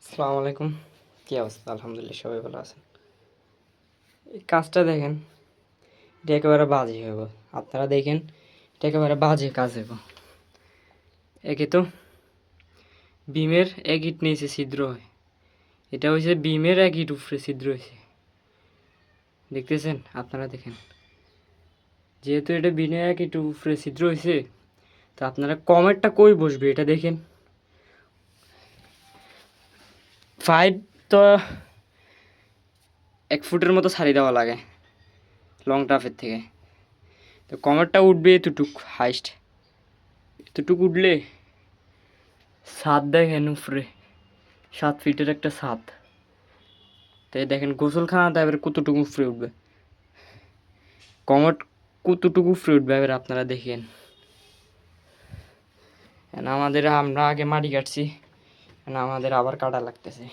আসসালামু আলাইকুম। কী অবস্থা? আলহামদুলিল্লাহ সবাই ভালো আছেন। এই কাজটা দেখেন, এটা একেবারে বাজে হইব। আপনারা দেখেন, এটা একেবারে বাজে কাজ হইব। একে তো বিমের এক ইট নিচে ছিদ্র হয়, এটা হয়েছে বিমের এক ইট উপরে ছিদ্র হয়েছে। দেখতেছেন? আপনারা দেখেন, যেহেতু এটা বিমের এক ইট উপরে ছিদ্র হয়েছে, তো আপনারা কমেরটা কই বসবে এটা দেখেন। পাইপ তো 1 ফুটের মতো ছাড়ি দেওয়া লাগে লং টাফের থেকে, তো কমেরটা উঠবে এতটুক হাইস্ট, এতটুক উঠলে ছাদ দেখেন উপরে 7 ফিটের একটা ছাদ। তাই দেখেন গোসলখানাটা এবার কতটুকু উপরে উঠবে, কমোড কতটুকু উপরে উঠবে এবার আপনারা দেখেন। আমরা আগে মাটি কাটছি, আমাদের আবার কাটা লাগতেছে।